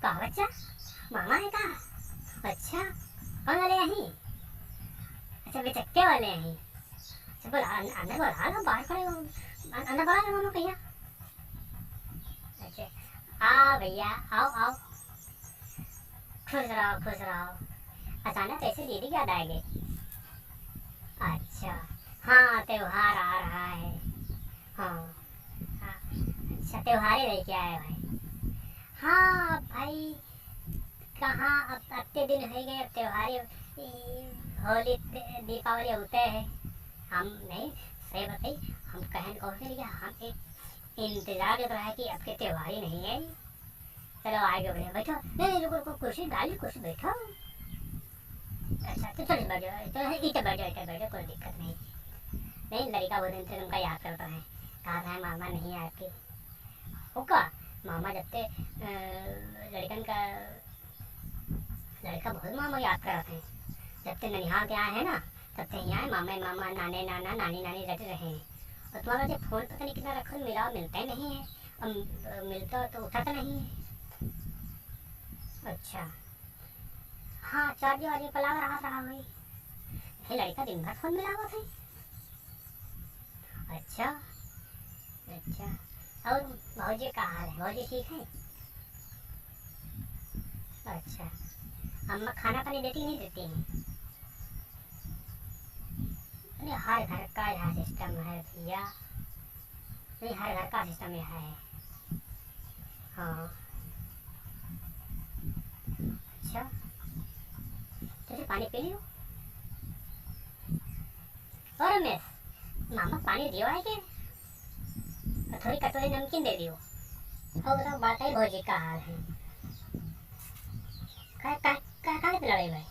कहा बच्चा मामा है कहा? अच्छा कौन वाले यहीं? अच्छा बेचक्के वाले यहीं। अच्छा बोला अंदर बोला ना बाहर खड़े हो अंदर बोला ना मामा भैया। अच्छा आ भैया आओ आओ खुश रहो खुश रहो। अचानक ऐसे दीदी याद आ गई। अच्छा हाँ त्योहार आ रहा है। हाँ हाँ अच्छा त्योहार ही लेके आए भाई। हाँ भाई कहाँ अब इतने दिन हो गए अब त्योहार होली दीपावली होते हैं। हम नहीं सही बताई हम कहन कौन से लिया हम एक इंतजार कर रहा है कि अब के त्योहार ही नहीं है। चलो आगे बढ़े बैठो नहीं नहीं रुको कुर्सी डाली कुर्सी बैठो। अच्छा तो चलो बैठ जाओ तो इधर बैठ जाओ कोई दिक्कत नहीं। नहीं लड़का वो दिन से तुमका याद करता है कहा था मामा नहीं है आपके होगा। मामा जब से लड़कन का लड़का बहुत मामा याद करते हैं। जब से ननिहाल के आए हैं ना तब से यहाँ मामा मामा नाने नाना नानी नानी रट रहे हैं। और तुम्हारा जो फोन पता नहीं कितना रखो मिला मिलता ही नहीं है। अब मिलता तो उठाता नहीं है। अच्छा हाँ चार्ज वार्ज पला रहा भाई। ये लड़का दिन भर फोन मिला हुआ था। अच्छा अच्छा और भौजी का हाल है भौजी ठीक है? अच्छा अम्मा खाना पानी देती नहीं देती हैं? अरे हर घर का यह सिस्टम है भैया। नहीं हर घर का सिस्टम यह है। हाँ अच्छा तो फिर पानी पी लियो। और रमेश मामा पानी दियो है क्या? और थोड़ी कटोरी नमकीन दे दियो। और बताओ बात है भौजी का हाल है। का लड़े भाई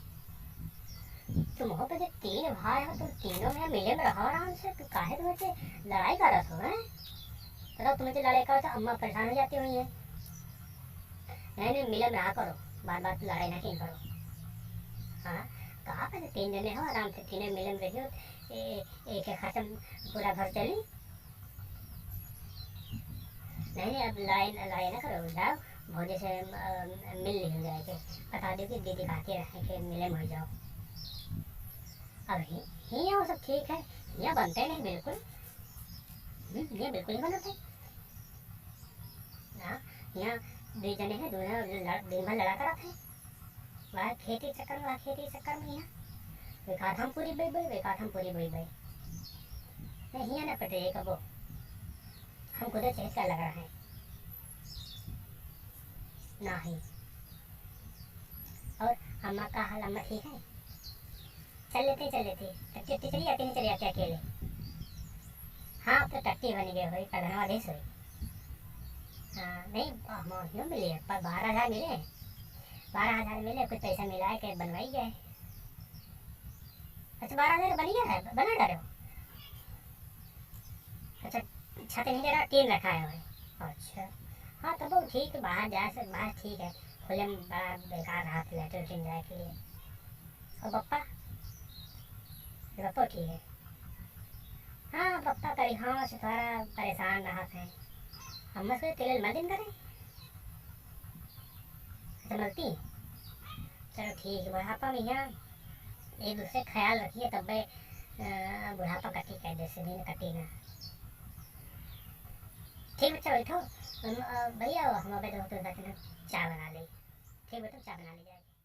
तुम हो तो तीन भाई हो तुम तीनों में मिले में रहो आराम से तो काहे तुम से लड़ाई करत हो हैं? बताओ तुम्हें तो लड़ाई करो तो अम्मा परेशान हो जाती हुई है। नहीं नहीं मिले में रहा करो बार बार लड़ाई ना कहीं करो। हाँ कहा पर तीन जने हो आराम से तीनों मिले में रहियो एक खत्म पूरा घर चली। नहीं अब लड़ाई लड़ाई ना करो जाओ भौजी से मिल लिया जाए के बता दो कि दीदी खाती रहे कि मिले में हो जाओ। अब ही वो सब ठीक है यहाँ बनते नहीं बिल्कुल। ये बिल्कुल नहीं बनते। हाँ यहाँ दो जने हैं दोनों दिन भर लड़ा कर रखे वह खेती चक्कर में यहाँ बेकार हम पूरी बई नहीं यहाँ ना पटे कबो हम खुद चेहत का लग रहा है नहीं। और अम्मा का हाल अम्मा ठीक है? चल लेते टट्टी चली जाती नहीं चली जाती अकेले। हाँ अब तो टट्टी बन गई हुई प्रधान आदेश हुई। हाँ नहीं क्यों मिली है पर 12,000 मिले 12,000 मिले कुछ पैसा मिला है कि बनवाई गए। अच्छा 12,000 बन गया है बना डाले हो? अच्छा छत नहीं दे रहा टीन रखा है भाई। अच्छा हाँ तब तो ठीक है बाहर जा से बाहर ठीक है खुले में बड़ा बेकार रहा था लेटरिन जाए के लिए। और पप्पा ठीक है? हाँ पप्पा करी हाँ से थोड़ा परेशान रहा था। अम्मा से तेल मत दिन करें समझती। चलो ठीक है बुढ़ापा में यहाँ एक दूसरे ख्याल रखिए तब बुढ़ापा कटी कर जैसे दिन कटी ना। ठीक बच्चा बैठो भैया हम अबे तो चाय बना ली। ठीक बेटा चाय बना ली जाएगी।